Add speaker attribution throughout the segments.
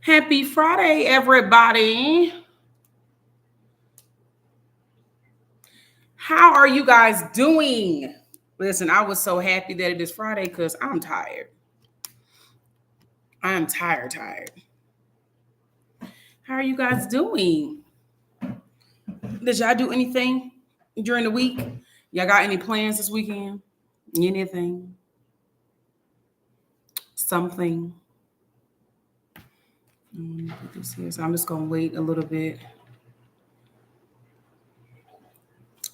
Speaker 1: Happy Friday, everybody. How are you guys doing? Listen, I was so happy that it is Friday because I'm tired. I'm tired. How are you guys doing? Did y'all do anything during the week? Y'all got any plans this weekend? Anything? Something? Put this here. So I'm just gonna wait a little bit.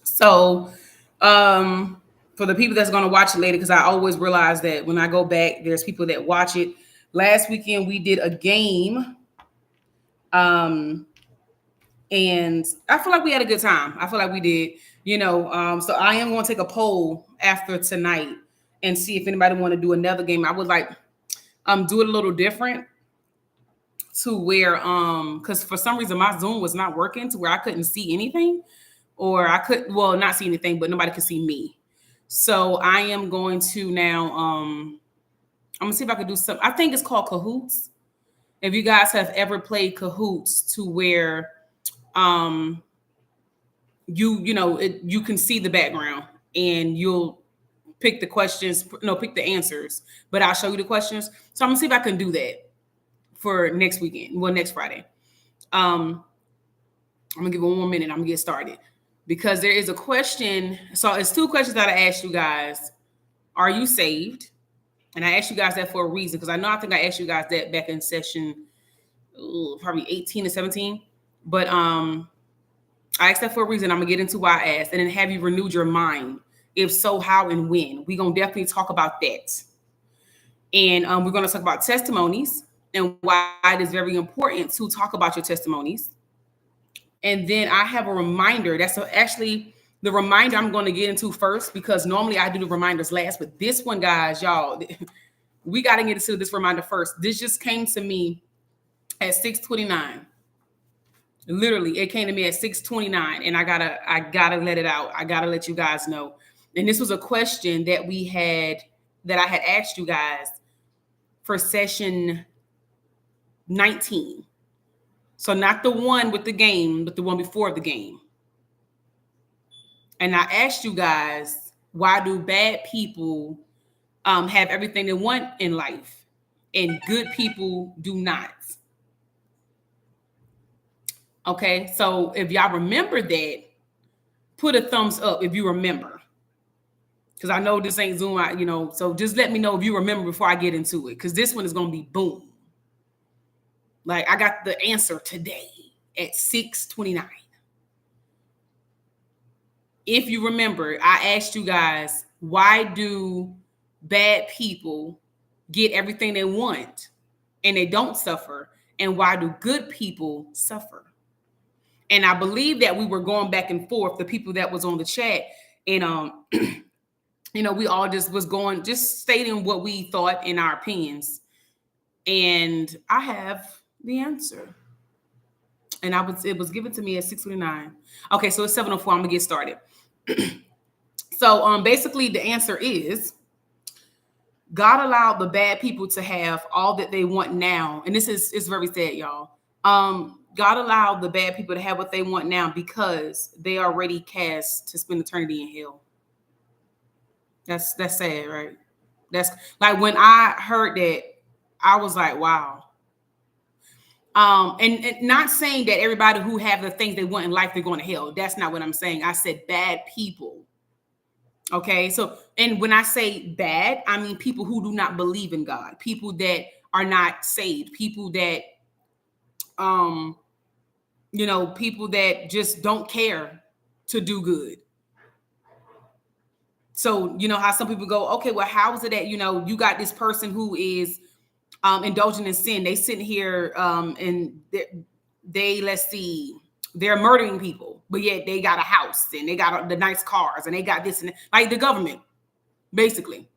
Speaker 1: So, for the people that's gonna watch it later, because I always realize that when I go back, there's people that watch it. Last weekend we did a game, um, and I feel like we had a good time. I feel like we did, So I am going to take a poll after tonight and see if anybody want to do another game. I would like do it a little different to where because for some reason my Zoom was not working to where I couldn't see anything, or I could not see anything, but nobody could see me. So I am going to now I'm gonna see if I could do some. I think it's called Cahoots. If you guys have ever played Cahoots, to where um you can see the background and you'll pick the questions, no, pick the answers, but I'll show you the questions. So I'm gonna see if I can do that for next weekend. Well, next Friday. I'm gonna give it 1 minute. I'm gonna get started because there is a question. So it's two questions that I asked you guys. Are you saved? And I asked you guys that for a reason, because I think I asked you guys that back in session probably 18 to 17. But I asked that for a reason. I'm gonna get into why I asked, and then have you renewed your mind? If so, how and when? We're gonna definitely talk about that. And we're gonna talk about testimonies and why it is very important to talk about your testimonies. And then I have a reminder. That's actually the reminder I'm going to get into first, because normally I do the reminders last. But this one, guys, y'all, we got to get into this reminder first. This just came to me at 6:29. Literally, it came to me at 6:29, and I gotta let it out. I gotta let you guys know. And this was a question that I had asked you guys for session 19. So not the one with the game, but the one before the game. And I asked you guys, why do bad people have everything they want in life and good people do not? Okay, so if y'all remember that, put a thumbs up if you remember. Because I know this ain't Zoom, so just let me know if you remember before I get into it. Because this one is going to be boom. Like, I got the answer today at 6:29. If you remember, I asked you guys, why do bad people get everything they want and they don't suffer? And why do good people suffer? And I believe that we were going back and forth, the people that was on the chat, and we all just was going, just stating what we thought in our opinions. And I have the answer. And it was given to me at 6:29. Okay, so it's 7:04. I'm gonna get started. So basically the answer is, God allowed the bad people to have all that they want now. And it's very sad, y'all. God allowed the bad people to have what they want now because they are already cast to spend eternity in hell. That's sad, right? That's like, when I heard that, I was like, wow. And not saying that everybody who have the things they want in life, they're going to hell. That's not what I'm saying. I said bad people. Okay, so, and when I say bad, I mean people who do not believe in God, people that are not saved, people that, people that just don't care to do good. So, you know how some people go, okay, well, how is it that, you got this person who is indulging in sin? They sitting here and they let's see, they're murdering people, but yet they got a house and they got the nice cars and they got this and that, like the government, basically.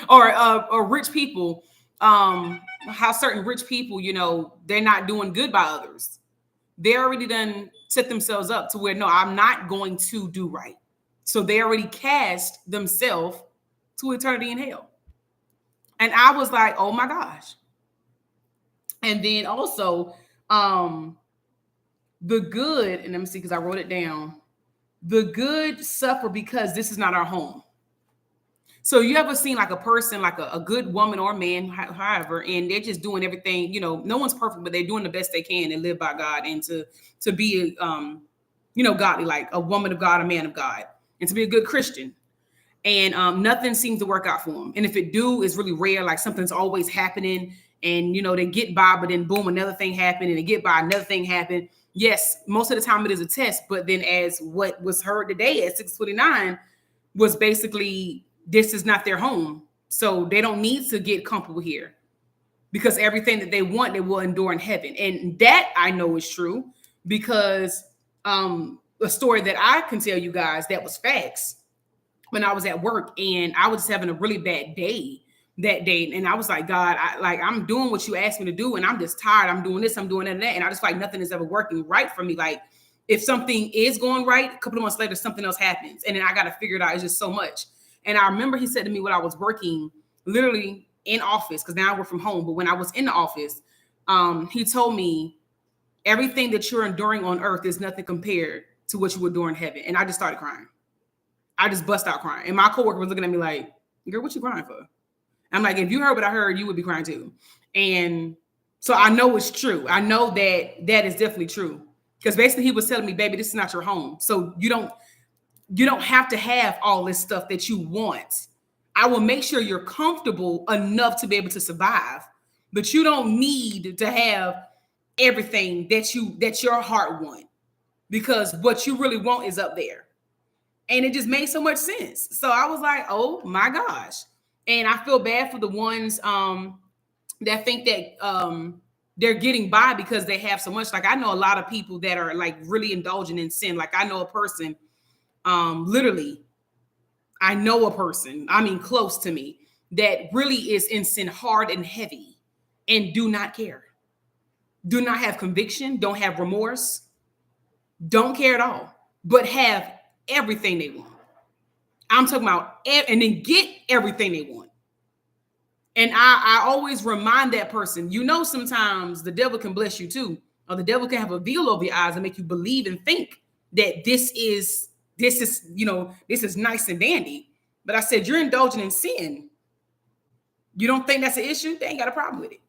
Speaker 1: or rich people, how certain rich people, they're not doing good by others. They already done set themselves up to where, no, I'm not going to do right. So they already cast themselves to eternity in hell. And I was like, oh my gosh. And then also, the good, and let me see, because I wrote it down. The good suffer because this is not our home. So you ever seen like a person, like a good woman or man, however, and they're just doing everything, no one's perfect, but they're doing the best they can and live by God, and to be godly, like a woman of God, a man of God, and to be a good Christian. And nothing seems to work out for them. And if it do, it's really rare. Like something's always happening, and they get by, but then boom, another thing happened, and they get by, another thing happened. Yes, most of the time it is a test, but then as what was heard today at 6:29 was basically, this is not their home, so they don't need to get comfortable here, because everything that they want, they will endure in heaven. And that I know is true, because a story that I can tell you guys that was facts. When I was at work and I was having a really bad day that day, and I was like, God, I'm doing what you asked me to do, and I'm just tired. I'm doing this, I'm doing that, and I just like nothing is ever working right for me. Like if something is going right, a couple of months later, something else happens, and then I got to figure it out. It's just so much. And I remember he said to me when I was working, literally in office, because now I work from home, but when I was in the office, he told me, everything that you're enduring on earth is nothing compared to what you would endure in heaven. And I just started crying. I just bust out crying. And my coworker was looking at me like, girl, what you crying for? I'm like, if you heard what I heard, you would be crying too. And so I know it's true. I know that is definitely true. Because basically he was telling me, baby, this is not your home. So you don't have to have all this stuff that you want. I will make sure you're comfortable enough to be able to survive, but you don't need to have everything that your heart wants, because what you really want is up there. And it just made so much sense. So I was like, oh my gosh. And I feel bad for the ones that think that they're getting by because they have so much. Like I know a lot of people that are like really indulging in sin. Like I know a person, literally, I know a person, I mean close to me, that really is in sin hard and heavy and do not care. Do not have conviction, don't have remorse, don't care at all, but have everything they want. I'm talking about, and then get everything they want. And I always remind that person, sometimes the devil can bless you too, or the devil can have a veil over your eyes and make you believe and think that this is nice and dandy. But I said, you're indulging in sin. You don't think that's an issue? They ain't got a problem with it.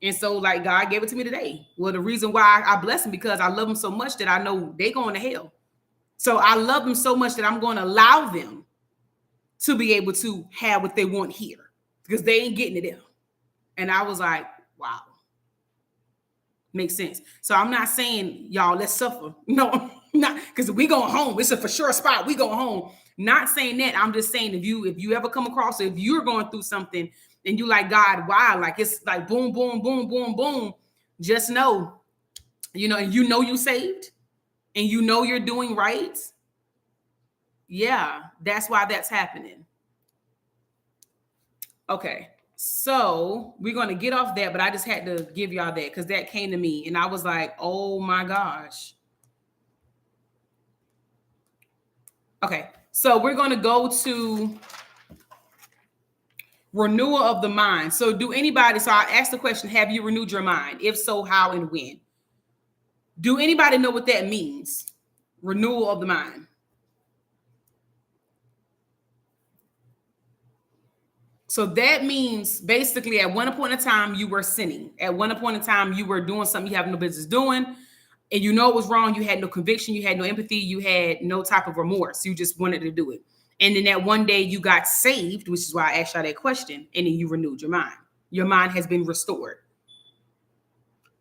Speaker 1: And so like God gave it to me today. Well, the reason why I bless them, because I love them so much that I know they going to hell. So I love them so much that I'm going to allow them to be able to have what they want here, because they ain't getting it there. And I was like, wow. Makes sense. So I'm not saying, y'all, let's suffer. No, not because we going home. It's a for sure spot. We going home. Not saying that. I'm just saying, if you ever come across, if you're going through something and you like, God, why? Like it's like boom, boom, boom, boom, boom. Just know, and you saved, and you're doing right. Yeah, that's why that's happening. Okay. So we're going to get off that, but I just had to give y'all that because that came to me and I was like, oh my gosh. Okay. So we're going to go to renewal of the mind. So I asked the question, have you renewed your mind? If so, how and when? Do anybody know what that means? Renewal of the mind. So that means basically at one point in time, you were sinning. At one point in time, you were doing something you have no business doing. And it was wrong. You had no conviction. You had no empathy. You had no type of remorse. You just wanted to do it. And then that one day you got saved, which is why I asked y'all that question. And then you renewed your mind. Your mind has been restored.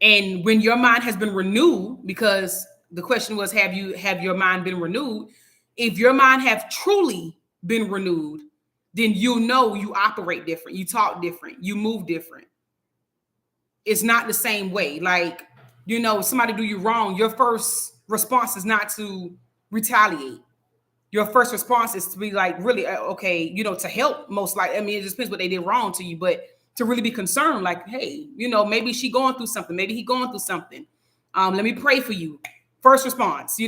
Speaker 1: And when your mind has been renewed, because the question was, have your mind been renewed? If your mind have truly been renewed, then you operate different, you talk different, you move different. It's not the same way. Like, somebody do you wrong, your first response is not to retaliate. Your first response is to be like, really, okay, to help most likely. I mean, it just depends what they did wrong to you, but to really be concerned, like, hey, maybe she going through something, maybe he going through something. Let me pray for you. First response,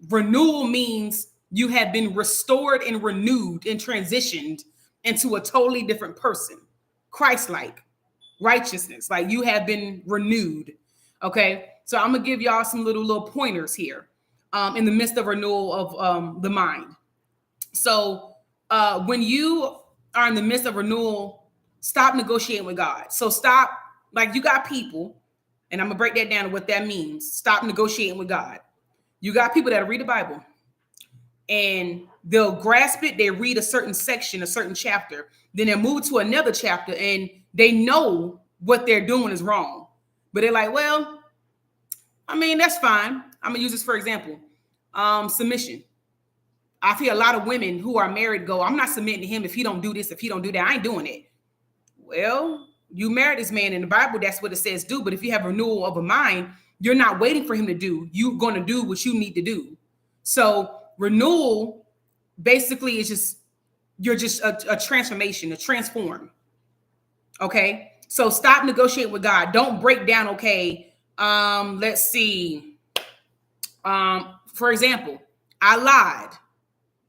Speaker 1: renewal means you have been restored and renewed and transitioned into a totally different person, Christ-like, righteousness. Like you have been renewed. Okay. So I'm going to give y'all some little pointers here in the midst of renewal of the mind. So when you are in the midst of renewal, stop negotiating with God. So stop, like you got people, and I'm going to break that down to what that means. Stop negotiating with God. You got people that read the Bible and they'll grasp it. They read a certain section, a certain chapter, then they'll move to another chapter and they know what they're doing is wrong. But they're like, well, I mean, that's fine. I'm going to use this for example. Submission. I feel a lot of women who are married go, I'm not submitting to him if he don't do this, if he don't do that. I ain't doing it. Well, you married this man in the Bible. That's what it says do. But if you have renewal of a mind, you're not waiting for him to do. You're going to do what you need to do. So renewal basically is just, you're just a transformation, a transform. Okay. So stop negotiating with God. Don't break down. Okay. Let's see. For example, I lied.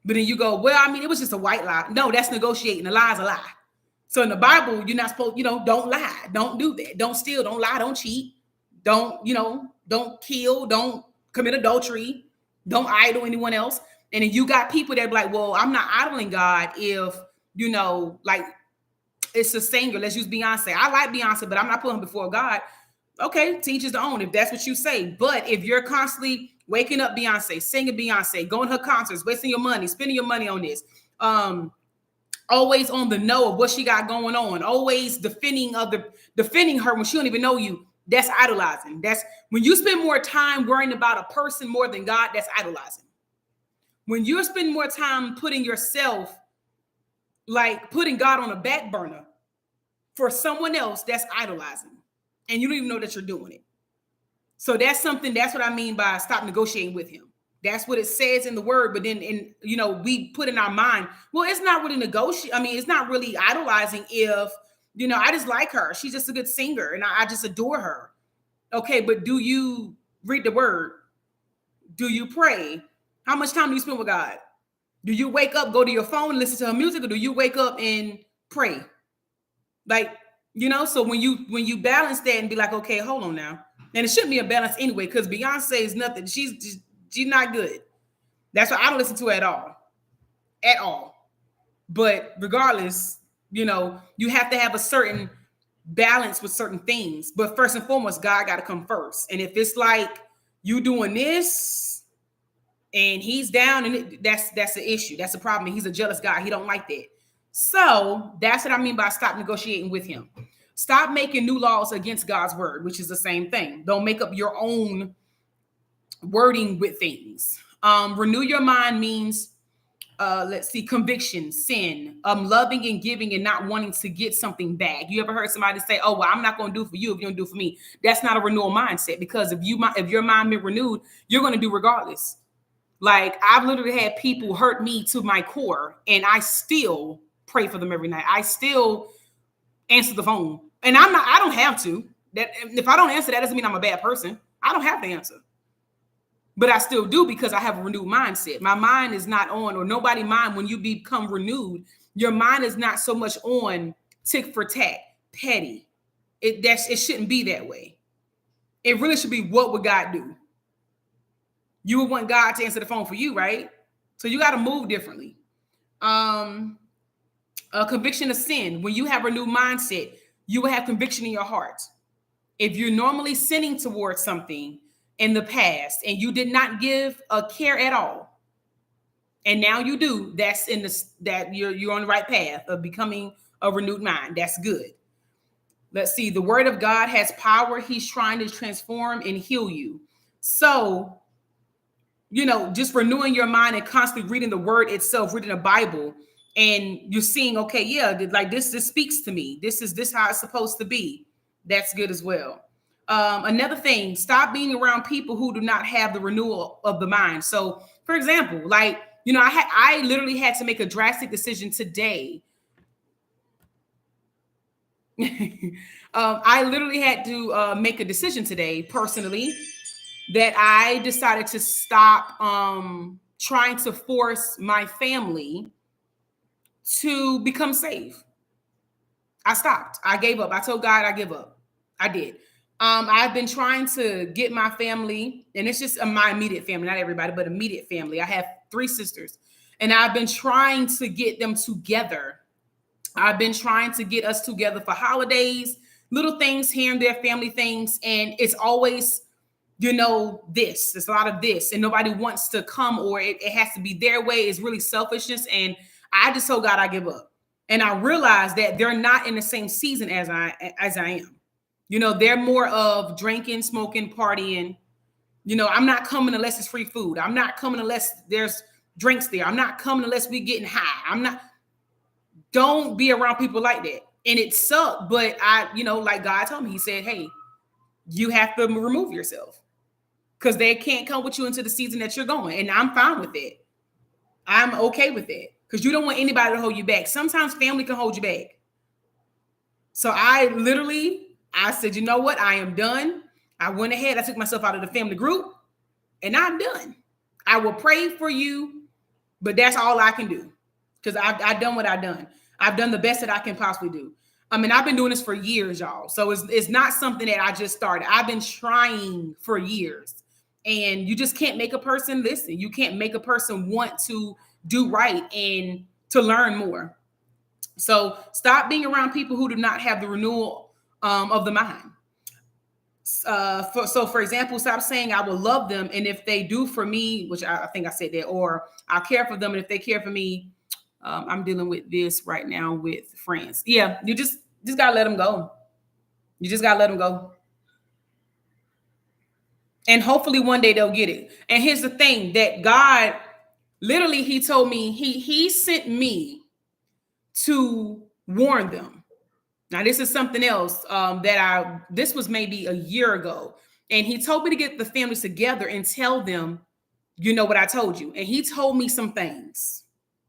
Speaker 1: But then you go, well, I mean, it was just a white lie. No, that's negotiating. A lie is a lie. So in the Bible, you're not supposed, don't lie. Don't do that. Don't steal. Don't lie. Don't cheat. Don't kill. Don't commit adultery. Don't idle anyone else. And then you got people that be like, well, I'm not idling God if, like it's a singer. Let's use Beyonce. I like Beyonce, but I'm not putting her before God. Okay, teach his own if that's what you say. But if you're constantly waking up Beyonce, singing Beyonce, going to her concerts, wasting your money, spending your money on this, always on the know of what she got going on, always defending her when she don't even know you, that's idolizing. That's when you spend more time worrying about a person more than God, that's idolizing. When you're spending more time putting yourself, like putting God on a back burner for someone else, that's idolizing. And you don't even know that you're doing it. So that's what I mean by stop negotiating with him. That's what it says in the word. But then, we put in our mind, well, it's not really negotiating. I mean, it's not really idolizing if, I just like her. She's just a good singer and I just adore her. Okay, but do you read the word? Do you pray? How much time do you spend with God? Do you wake up, go to your phone, listen to her music, or do you wake up and pray? Like, so when you balance that and be like, okay, hold on now. And it shouldn't be a balance anyway, because Beyonce is nothing. She's not good. That's why I don't listen to her at all. But regardless, you have to have a certain balance with certain things. But first and foremost, God got to come first. And if it's like you doing this and he's down, and that's the issue. That's the problem. He's a jealous guy. He don't like that. So that's what I mean by stop negotiating with him. Stop making new laws against God's word, which is the same thing. Don't make up your own wording with things. Renew your mind means, conviction, sin, loving and giving and not wanting to get something back. You ever heard somebody say, oh, well, I'm not going to do for you if you don't do for me? That's not a renewal mindset, because if your mind been renewed, you're going to do regardless. Like I've literally had people hurt me to my core and I still pray for them every night. I still answer the phone. And I don't have to. That if I don't answer, that doesn't mean I'm a bad person. I don't have to answer. But I still do, because I have a renewed mindset. My mind is not on, or nobody's mind, when you become renewed, your mind is not so much on tick for tat, petty. It shouldn't be that way. It really should be, what would God do? You would want God to answer the phone for you, right? So you got to move differently. A conviction of sin. When you have a new mindset, you will have conviction in your heart. If you're normally sinning towards something in the past and you did not give a care at all, and now you do, that's that you're on the right path of becoming a renewed mind. That's good. Let's see. The word of God has power. He's trying to transform and heal you. So, just renewing your mind and constantly reading the word itself, reading the Bible, and you're seeing, okay, yeah, like this speaks to me. This how it's supposed to be. That's good as well. Another thing, stop being around people who do not have the renewal of the mind. So, for example, like, I literally had to make a drastic decision today. I literally had to make a decision today, personally, that I decided to stop trying to force my family to become saved. I stopped. I gave up. I told God I give up. I did. I've been trying to get my family, and it's just my immediate family, not everybody, but immediate family. I have 3 sisters, and I've been trying to get them together. I've been trying to get us together for holidays, little things here and there, family things, and it's always, this. It's a lot of this, and nobody wants to come, or it has to be their way. It's really selfishness, and I just told God I give up. And I realized that they're not in the same season as I am. They're more of drinking, smoking, partying. I'm not coming unless it's free food. I'm not coming unless there's drinks there. I'm not coming unless we getting high. Don't be around people like that. And it sucked, but like God told me, he said, hey, you have to remove yourself because they can't come with you into the season that you're going. And I'm fine with it. I'm okay with that because you don't want anybody to hold you back. Sometimes family can hold you back. So I said, you know what? I am done. I went ahead. I took myself out of the family group and I'm done. I will pray for you, but that's all I can do because I've done what I've done. I've done the best that I can possibly do. I've been doing this for years, y'all. So it's not something that I just started. I've been trying for years, and you just can't make a person listen. You can't make a person want to do right and to learn more. So stop being around people who do not have the renewal of the mind. For example, stop saying I will love them, and if they do for me, which I think I said that, or I'll care for them, and if they care for me, I'm dealing with this right now with friends. Yeah, you just gotta let them go. You just gotta let them go, and hopefully one day they'll get it. And here's the thing: that God, literally, He told me He sent me to warn them. Now, this is something else this was maybe a year ago, and He told me to get the families together and tell them, what I told you. And He told me some things.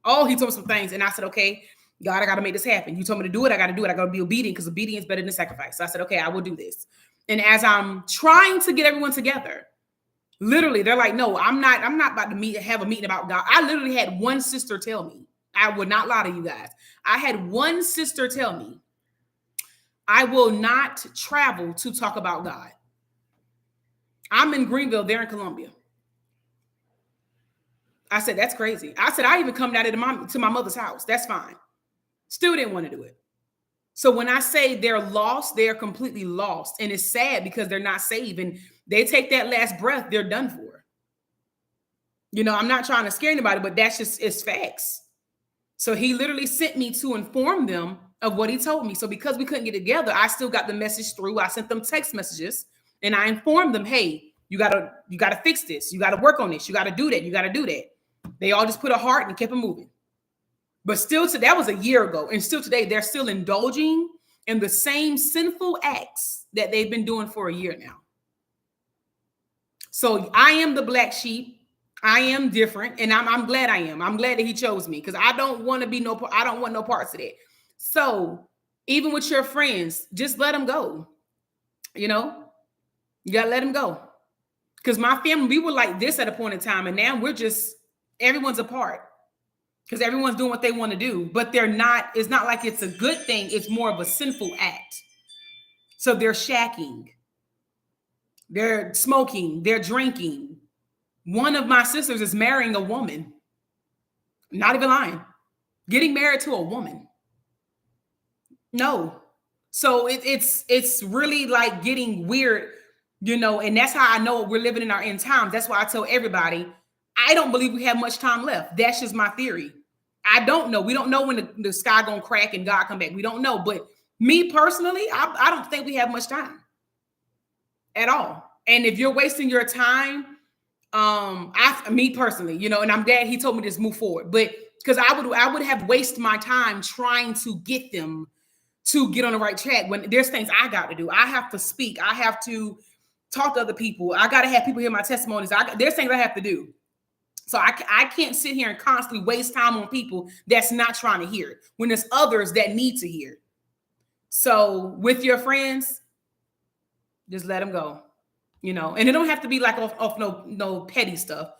Speaker 1: Oh, He told me some things. And I said, okay, God, I got to make this happen. You told me to do it. I got to do it. I got to be obedient because obedience is better than sacrifice. So I said, okay, I will do this. And as I'm trying to get everyone together, literally, they're like, no, I'm not about to have a meeting about God. I literally had one sister tell me, I would not lie to you guys. I had one sister tell me, I will not travel to talk about God. I'm in Greenville, they're in Columbia. I said, that's crazy. I said, I even come down to my mother's house. That's fine. Still didn't want to do it. So when I say they're lost, they're completely lost. And it's sad because they're not saved. And they take that last breath, they're done for. I'm not trying to scare anybody, but it's facts. So He literally sent me to inform them of what He told me. So because we couldn't get together, I still got the message through. I sent them text messages and I informed them, hey, you gotta fix this. You gotta work on this. You gotta do that. You gotta do that. They all just put a heart and kept it moving. But still, that was a year ago. And still today, they're still indulging in the same sinful acts that they've been doing for a year now. So I am the black sheep. I am different. And I'm glad I am. I'm glad that He chose me because I don't want no parts of that. So even with your friends, just let them go. You gotta let them go. Because my family, we were like this at a point in time. And now everyone's apart because everyone's doing what they want to do, but it's not like it's a good thing. It's more of a sinful act. So they're shacking, they're smoking, they're drinking. One of my sisters is marrying a woman. Not even lying. Getting married to a woman. No. So it's really like getting weird, and that's how I know we're living in our end times. That's why I tell everybody, I don't believe we have much time left. That's just my theory. I don't know. We don't know when the sky gonna crack and God come back. We don't know. But me personally, I don't think we have much time at all. And if you're wasting your time, me personally, and I'm glad He told me to just move forward. But because I would have wasted my time trying to get them to get on the right track when there's things I got to do. I have to speak. I have to talk to other people. I got to have people hear my testimonies. There's things I have to do. So I can't sit here and constantly waste time on people that's not trying to hear it when there's others that need to hear it. So with your friends, just let them go, and it don't have to be like off no petty stuff.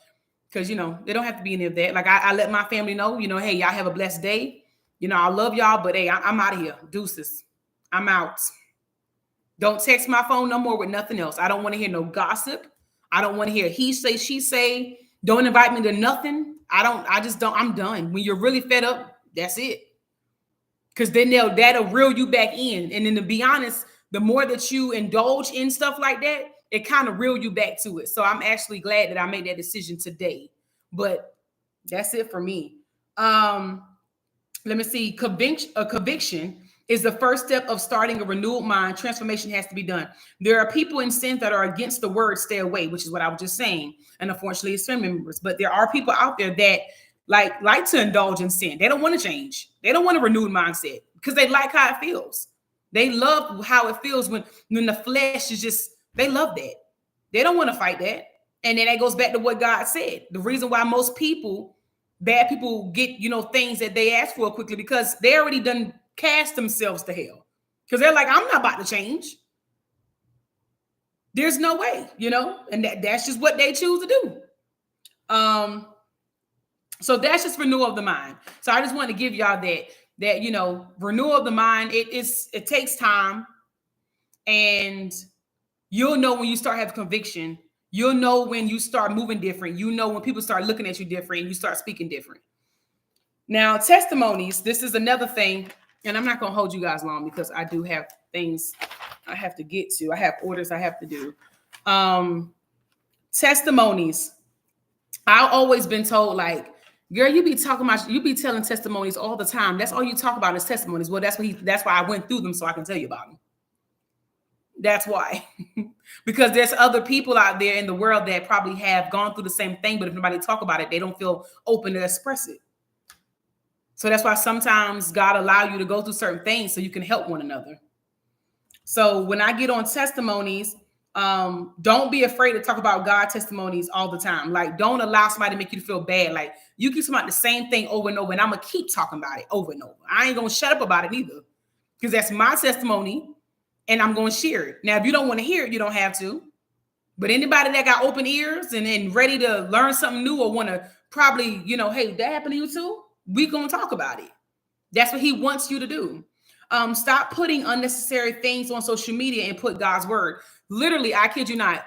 Speaker 1: Cause they don't have to be any of that. Like I let my family know, hey, y'all have a blessed day. I love y'all, but hey, I'm out of here. Deuces. I'm out. Don't text my phone no more with nothing else. I don't want to hear no gossip. I don't want to hear he say, she say. Don't invite me to nothing. I just don't. I'm done. When you're really fed up, that's it. Because then that'll reel you back in. And then to be honest, the more that you indulge in stuff like that, it kind of reel you back to it. So I'm actually glad that I made that decision today. But that's it for me. Let me see. Conviction is the first step of starting a renewed mind. Transformation has to be done. There are people in sin that are against the word stay away, which is what I was just saying. And unfortunately, it's family members. But there are people out there that like to indulge in sin. They don't want to change. They don't want a renewed mindset because they like how it feels. They love how it feels when the flesh is just, they love that. They don't want to fight that. And then that goes back to what God said. The reason why most people, bad people get, things that they ask for quickly because they already done cast themselves to hell. Because they're like, I'm not about to change. There's no way, and that's just what they choose to do. So that's just renewal of the mind. So I just want to give y'all that renewal of the mind. It takes time, and you'll know when you start having conviction. You'll know when you start moving different. You know when people start looking at you different and you start speaking different. Now, testimonies. This is another thing, and I'm not going to hold you guys long because I do have things I have to get to. I have orders I have to do. Testimonies. I've always been told, like, girl, you be telling testimonies all the time. That's all you talk about is testimonies. Well, that's why I went through them so I can tell you about them. That's why. Because there's other people out there in the world that probably have gone through the same thing, but if nobody talk about it, they don't feel open to express it. So that's why sometimes God allow you to go through certain things so you can help one another. So when I get on testimonies, don't be afraid to talk about God testimonies all the time. Like, don't allow somebody to make you feel bad. Like, you keep talking about the same thing over and over, and I'm going to keep talking about it over and over. I ain't going to shut up about it either, because that's my testimony, and I'm going to share it. Now, if you don't want to hear it, you don't have to. But anybody that got open ears and ready to learn something new or want to probably, hey, that happened to you too, we going to talk about it. That's what he wants you to do. Stop putting unnecessary things on social media and put God's word. Literally, I kid you not.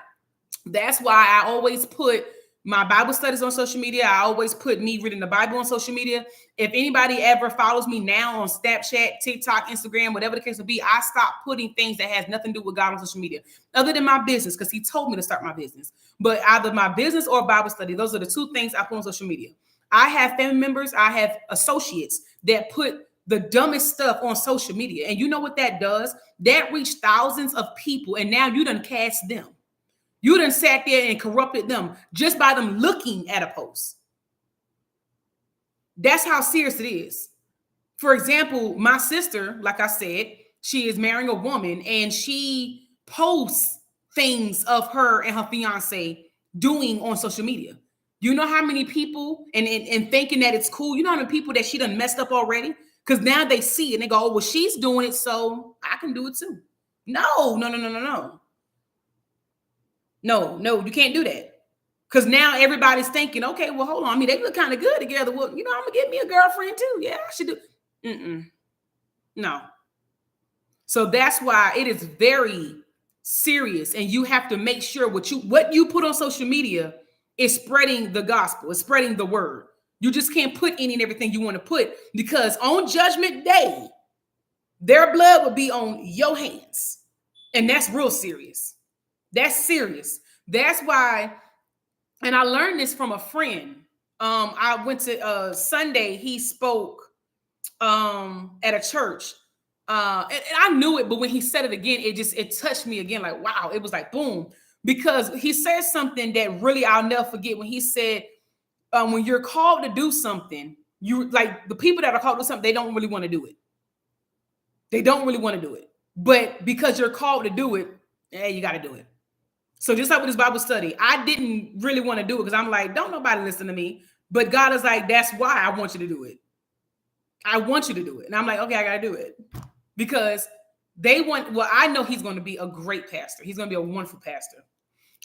Speaker 1: That's why I always put my Bible studies on social media. I always put me reading the Bible on social media. If anybody ever follows me now on Snapchat, TikTok, Instagram, whatever the case may be, I stop putting things that has nothing to do with God on social media, other than my business, because he told me to start my business. But either my business or Bible study, those are the two things I put on social media. I have family members, I have associates that put the dumbest stuff on social media. And you know what that does? That reached thousands of people, and now you done cast them. You done sat there and corrupted them just by them looking at a post. That's how serious it is. For example, my sister, like I said, she is marrying a woman, and she posts things of her and her fiance doing on social media. You know how many people, and thinking that it's cool, you know how many people that she done messed up already? Because now they see it and they go, oh, well, she's doing it, so I can do it too. No. No, you can't do that. Because now everybody's thinking, okay, well, hold on. I mean, they look kind of good together. Well, I'm going to get me a girlfriend too. Yeah, I should do. No. So that's why it is very serious. And you have to make sure what you put on social media is spreading the gospel, is spreading the word. You just can't put any and everything you want to put, because on Judgment Day, their blood will be on your hands. And that's real serious. That's serious. That's why, and I learned this from a friend. I went to Sunday, he spoke at a church. And I knew it, but when he said it again, it touched me again. Like, wow, it was like, boom. Because he said something that really I'll never forget when he said, when you're called to do something, you like the people that are called to do something, they don't really want to do it. They don't really want to do it. But because you're called to do it, you got to do it. So just like with this Bible study, I didn't really want to do it because I'm like, don't nobody listen to me. But God is like, that's why I want you to do it. I want you to do it. And I'm like, okay, I got to do it. Because I know he's going to be a great pastor. He's going to be a wonderful pastor.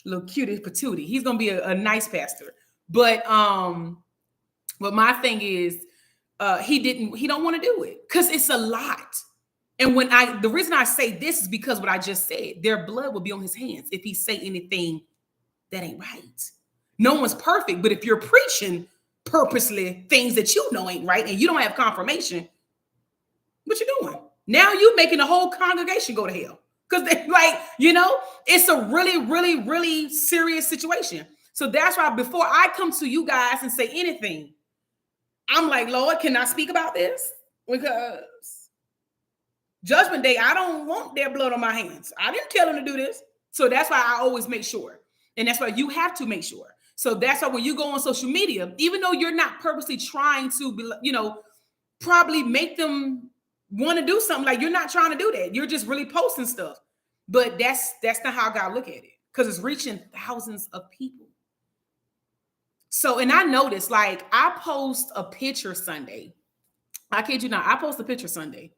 Speaker 1: A little cutie patootie. He's going to be a nice pastor. But my thing is, he don't want to do it because it's a lot. And the reason I say this is because what I just said, their blood will be on his hands if he say anything that ain't right. No one's perfect, but if you're preaching purposely things that you know ain't right and you don't have confirmation, what you doing? Now you making the whole congregation go to hell. Because they it's a really, really, really serious situation. So that's why before I come to you guys and say anything, I'm like, Lord, can I speak about this? Because Judgment Day, I don't want their blood on my hands. I didn't tell them to do this. So that's why I always make sure. And that's why you have to make sure. So that's why when you go on social media, even though you're not purposely trying to be, probably make them want to do something, like you're not trying to do that. You're just really posting stuff. But that's not how God look at it, because it's reaching thousands of people. So, and I noticed, like, I post a picture Sunday. I kid you not, I post a picture Sunday.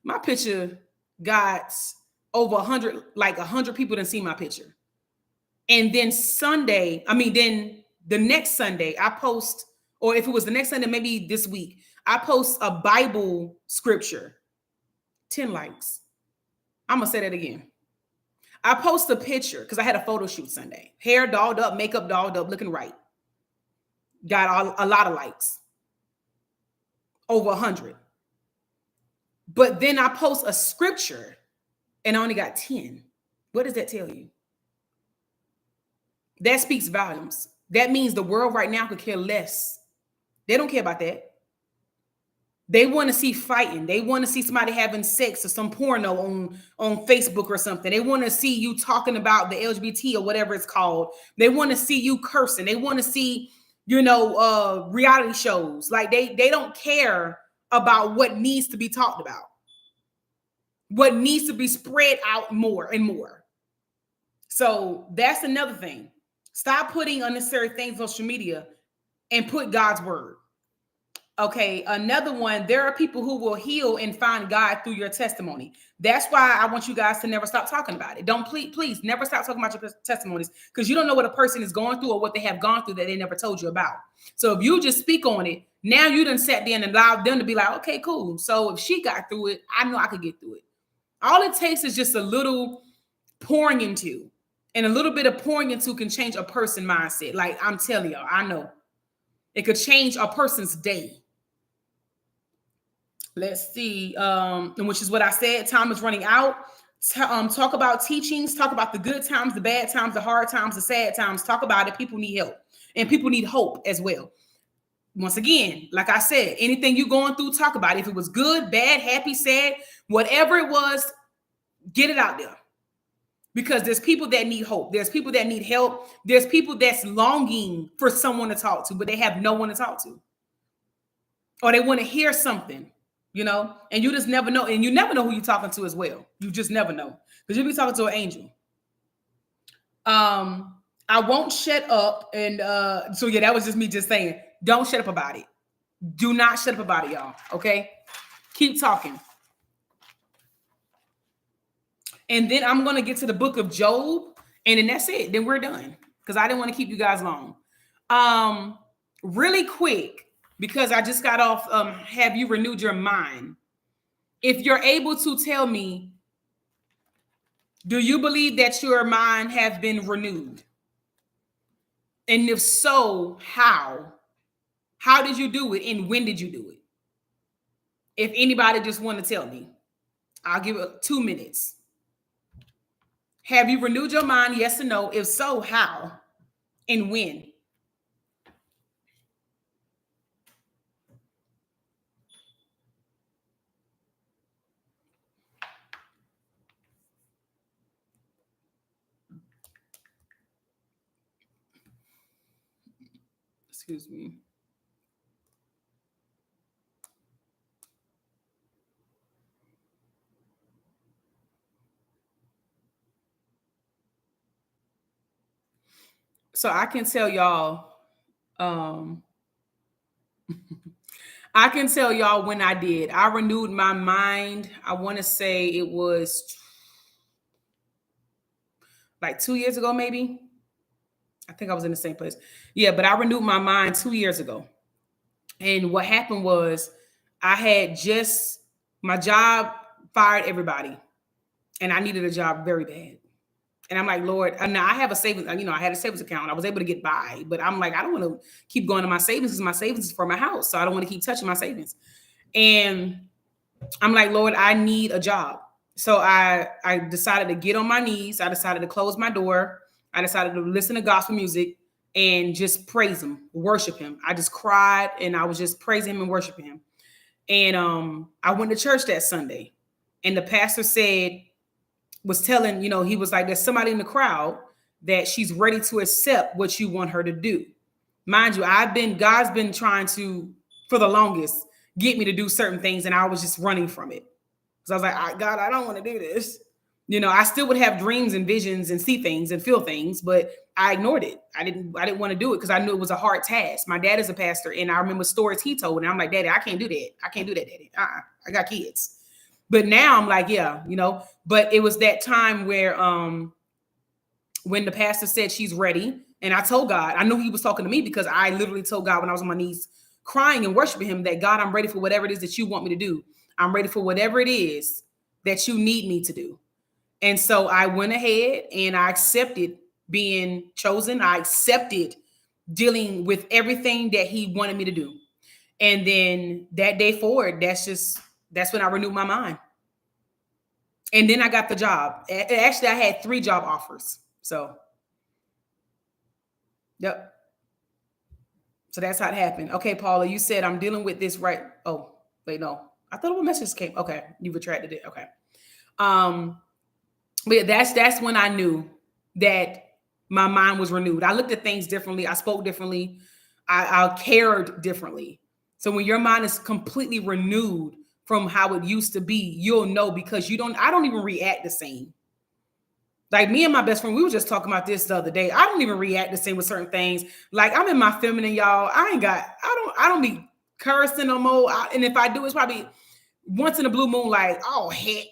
Speaker 1: My picture got over 100, like 100 people didn't see my picture. And then then the next Sunday I post, or if it was the next Sunday, maybe this week, I post a Bible scripture, 10 likes. I'm gonna say that again. I post a picture because I had a photo shoot Sunday. Hair dolled up, makeup dolled up, looking right. Got a lot of likes. Over 100. But then I post a scripture and I only got 10. What does that tell you? That speaks volumes. That means the world right now could care less. They don't care about that. They want to see fighting. They want to see somebody having sex or some porno on Facebook or something. They want to see you talking about the LGBT or whatever it's called. They want to see you cursing. They want to see, reality shows. Like they don't care about what needs to be talked about, what needs to be spread out more and more. So that's another thing. Stop putting unnecessary things on social media and put God's word. Okay, another one, there are people who will heal and find God through your testimony. That's why I want you guys to never stop talking about it. Don't please never stop talking about your testimonies, because you don't know what a person is going through or what they have gone through that they never told you about. So if you just speak on it, now you done sat there and allowed them to be like, okay, cool. So if she got through it, I know I could get through it. All it takes is just a little pouring into, and a little bit of pouring into can change a person's mindset. Like I'm telling y'all, I know it could change a person's day. Let's see, which is what I said. Time is running out. Talk about teachings. Talk about the good times, the bad times, the hard times, the sad times. Talk about it. People need help, and people need hope as well. Once again, like I said, anything you're going through, talk about it. If it was good, bad, happy, sad, whatever it was, get it out there. Because there's people that need hope. There's people that need help. There's people that's longing for someone to talk to, but they have no one to talk to. Or they want to hear something. And you just never know. And you never know who you're talking to as well. You just never know. Because you'll be talking to an angel. I won't shut up. And so yeah, that was just me just saying, don't shut up about it. Do not shut up about it, y'all. Okay? Keep talking. And then I'm going to get to the book of Job. And then that's it. Then we're done. Because I didn't want to keep you guys long. Really quick. Because I just got off, have you renewed your mind? If you're able to tell me, do you believe that your mind has been renewed? And if so, how? How did you do it? And when did you do it? If anybody just want to tell me, I'll give it 2 minutes. Have you renewed your mind? Yes or no? If so, how and when? Excuse me. So I can tell y'all, I can tell y'all when I did. I renewed my mind. I want to say it was like 2 years ago, maybe. I think I was in the same place. Yeah, but I renewed my mind 2 years ago. And what happened was I had just, my job fired everybody, and I needed a job very bad. And I'm like, Lord, and now I have a savings, I had a savings account. I was able to get by, but I'm like, I don't want to keep going to my savings because my savings is for my house. So I don't want to keep touching my savings. And I'm like, Lord, I need a job. So I decided to get on my knees. I decided to close my door. I decided to listen to gospel music and just praise him, worship him. I just cried and I was just praising him and worshiping him. And I went to church that Sunday, and the pastor was telling, he was like, there's somebody in the crowd that she's ready to accept what you want her to do. Mind you, God's been trying to, for the longest, get me to do certain things, and I was just running from it. So I was like, God, I don't want to do this. I still would have dreams and visions and see things and feel things, but I ignored it. I didn't want to do it because I knew it was a hard task. My dad is a pastor, and I remember stories he told, and I'm like, Daddy, I can't do that. I can't do that, Daddy. I got kids. But now I'm like, yeah, but it was that time where when the pastor said she's ready, and I told God, I knew he was talking to me because I literally told God when I was on my knees crying and worshiping him that, God, I'm ready for whatever it is that you want me to do. I'm ready for whatever it is that you need me to do. And so I went ahead and I accepted being chosen. I accepted dealing with everything that he wanted me to do. And then that day forward, that's when I renewed my mind. And then I got the job. Actually, I had 3 job offers. So, yep. So that's how it happened. Okay, Paula, you said I'm dealing with this right. Oh, wait, no. I thought a message came. Okay, you retracted it. Okay. But that's when I knew that my mind was renewed. I looked at things differently. I spoke differently. I cared differently. So when your mind is completely renewed from how it used to be, you'll know, because I don't even react the same. Like me and my best friend, we were just talking about this the other day. I don't even react the same with certain things. Like I'm in my feminine, y'all. I don't be cursing no more. And if I do, it's probably once in a blue moon, like, oh heck.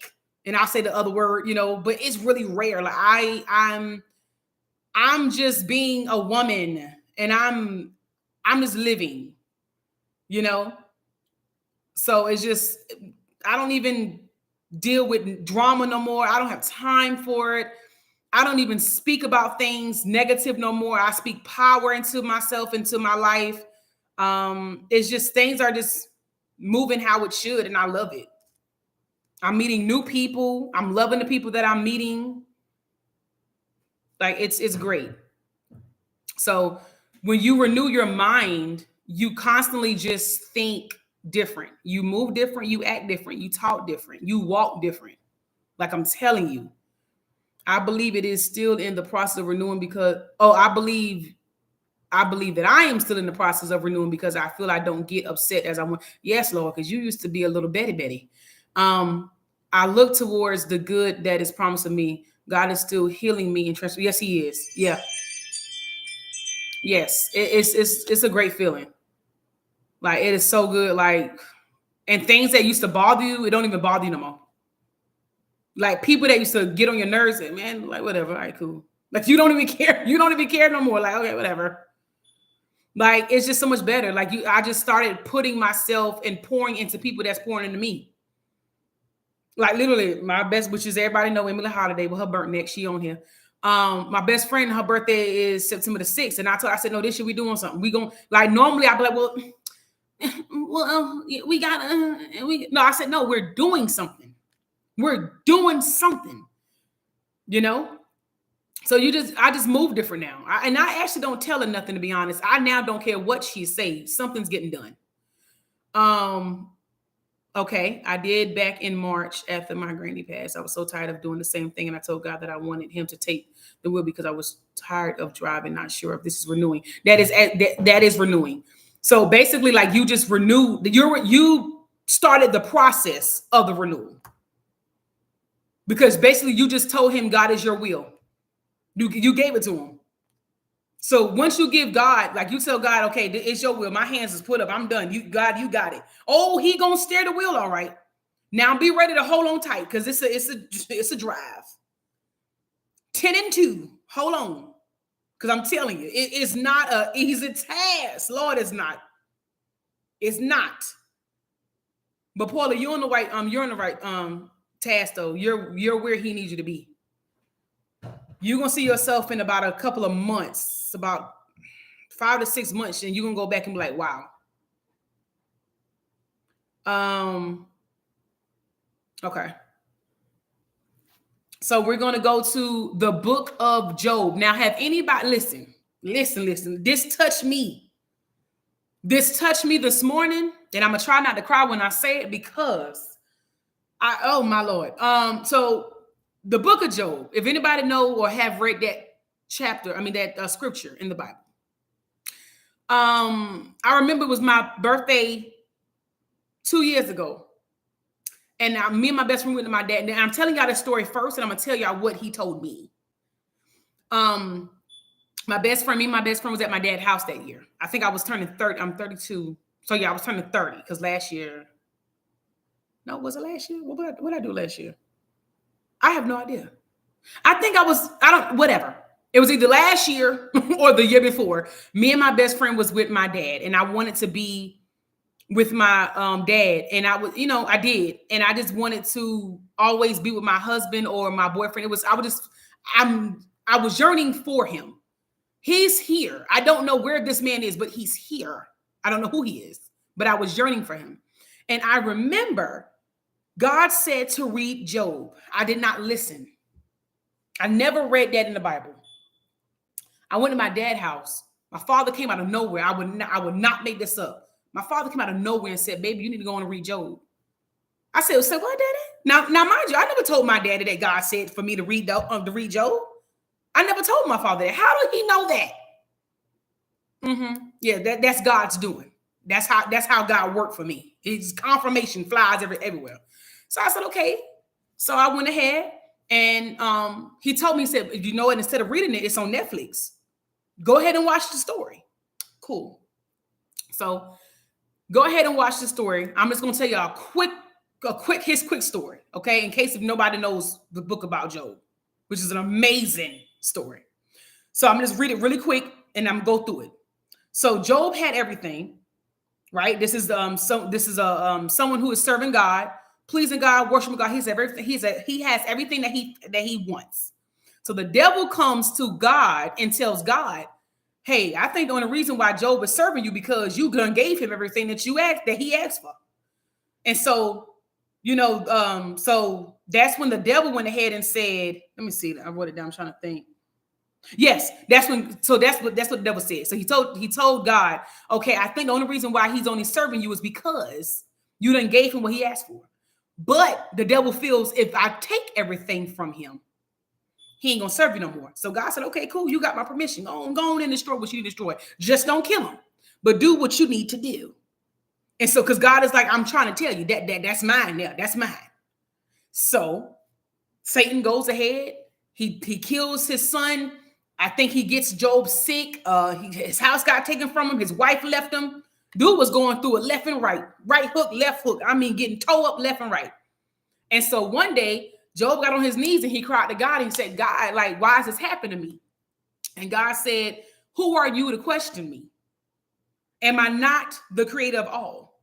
Speaker 1: And I'll say the other word, but it's really rare. Like I'm just being a woman, and I'm just living, So it's just, I don't even deal with drama no more. I don't have time for it. I don't even speak about things negative no more. I speak power into myself, into my life. It's just, things are just moving how it should, and I love it. I'm meeting new people. I'm loving the people that I'm meeting. Like it's great. So when you renew your mind, you constantly just think different. You move different, you act different, you talk different, you walk different. Like I'm telling you, I believe it is still in the process of renewing because, I believe that I am still in the process of renewing because I feel I don't get upset as I want. Yes, Lord, because you used to be a little Betty. I look towards the good that is promised of me. God is still healing me and transforming. Yes, he is. Yeah. Yes, it's a great feeling. Like it is so good. Like, and things that used to bother you, it don't even bother you no more. Like people that used to get on your nerves, and man, like whatever, all right, cool. Like you don't even care. You don't even care no more. Like okay, whatever. Like it's just so much better. Like I just started putting myself and pouring into people that's pouring into me. Like literally, my best, which is everybody know Emily Holiday with her burnt neck. She on here. My best friend, her birthday is September the 6th. And I said, no, this year we doing something. We going like normally I'd be like, we got no, I said, no, we're doing something. We're doing something, So I just move different now. I actually don't tell her nothing, to be honest. I now don't care what she says. Something's getting done. Okay, I did back in March after my granny passed. I was so tired of doing the same thing, and I told God that I wanted him to take the wheel because I was tired of driving, not sure if this is renewing. That is renewing. So basically, like you just renewed, you started the process of the renewal. Because basically you just told him God is your will. You gave it to him. So once you give God, like you tell God, okay, it's your will. My hands is put up. I'm done. God, you got it. Oh, he gonna steer the wheel, all right. Now be ready to hold on tight because it's a drive. 10-2. Hold on, because I'm telling you, it is not an easy task. Lord, it's not. It's not. But Paula, you're in the right Tasto, you're where he needs you to be. You're gonna see yourself in about a couple of months, about 5 to 6 months, and you're gonna go back and be like, wow. Okay. So we're gonna go to the book of Job. Now, have anybody listen. This touched me. This touched me this morning, and I'm gonna try not to cry when I say it because oh my Lord. So the book of Job, if anybody know or have read that chapter, that scripture in the Bible. I remember it was my birthday 2 years ago. And now me and my best friend went to my dad. And I'm telling y'all this story first, and I'm gonna tell y'all what he told me. My best friend was at my dad's house that year. I think I was turning 30. I'm 32. So yeah, I was turning 30 because last year. No, was it last year? What did I do last year? I have no idea. Whatever. It was either last year or the year before. Me and my best friend was with my dad, and I wanted to be with my dad. And I was, I did. And I just wanted to always be with my husband or my boyfriend. I was yearning for him. He's here. I don't know where this man is, but he's here. I don't know who he is, but I was yearning for him. And I remember God said to read Job. I did not listen. I never read that in the Bible. I went to my dad's house. My father came out of nowhere. I would not make this up. My father came out of nowhere and said, baby, you need to go on and read Job. I said, what, daddy? Now, mind you, I never told my daddy that God said for me to read Job. I never told my father that. How did he know that? Yeah, that's God's doing. That's how God worked for me. His confirmation flies everywhere. So I said, okay. So I went ahead and he told me, he said, you know what, instead of reading it, it's on Netflix. Go ahead and watch the story. Cool. So go ahead and watch the story. I'm just going to tell you his quick story. Okay. In case if nobody knows the book about Job, which is an amazing story. So I'm going to just read it really quick and I'm going to go through it. So Job had everything, right? This is someone who is serving God, pleasing God, worshiping God. He has everything that he wants. So the devil comes to God and tells God, hey, I think the only reason why Job is serving you because you gave him everything that he asked for. And so, so that's when the devil went ahead and said, let me see, I wrote it down, I'm trying to think. Yes, that's what the devil said. So he told God, okay, I think the only reason why he's only serving you is because you done gave him what he asked for. But the devil feels if I take everything from him, he ain't gonna serve you no more. So God said, okay, cool, you got my permission. Go on and destroy what you destroy. Just don't kill him, but do what you need to do. And so, because God is like, I'm trying to tell you that's mine now. That's mine. So Satan goes ahead. He kills his son. I think he gets Job sick. His house got taken from him. His wife left him. Dude was going through it left and right hook, left hook. Getting towed up left and right. And so one day, Job got on his knees and he cried to God. And he said, God, like, why is this happening to me? And God said, who are you to question me? Am I not the creator of all?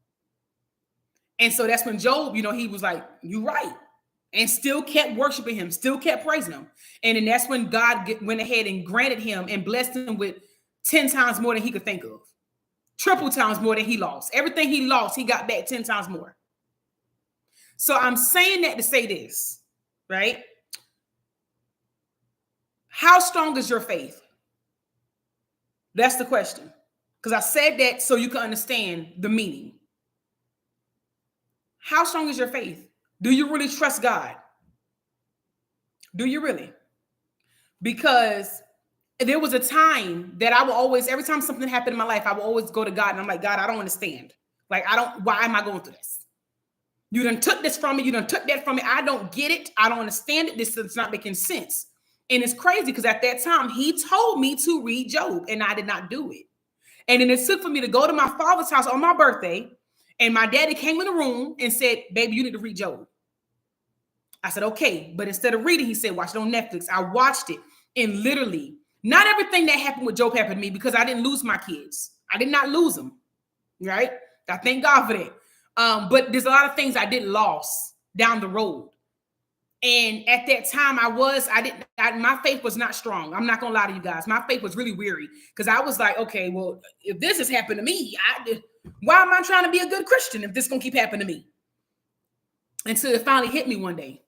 Speaker 1: And so that's when Job, he was like, you're right. And still kept worshiping him, still kept praising him. And then that's when God went ahead and granted him and blessed him with 10 times more than he could think of. Triple times more than he lost. Everything he lost, he got back 10 times more. So I'm saying that to say this, right? How strong is your faith? That's the question. Because I said that so you can understand the meaning. How strong is your faith? Do you really trust God? Do you really? Because there was a time that I will always, every time something happened in my life, I will always go to God and I'm like, God, I don't understand. Like, why am I going through this? You done took this from me. You done took that from me. I don't get it. I don't understand it. This is not making sense. And it's crazy because at that time, he told me to read Job and I did not do it. And then it took for me to go to my father's house on my birthday. And my daddy came in the room and said, baby, you need to read Job. I said, okay. But instead of reading, he said, watch it on Netflix. I watched it. And literally, not everything that happened with Job happened to me because I didn't lose my kids. I did not lose them. Right? I thank God for that. But there's a lot of things I did lose down the road. And at that time, my faith was not strong. I'm not going to lie to you guys. My faith was really weary because I was like, okay, well, if this has happened to me, why am I trying to be a good Christian if this is going to keep happening to me? Until it finally hit me one day.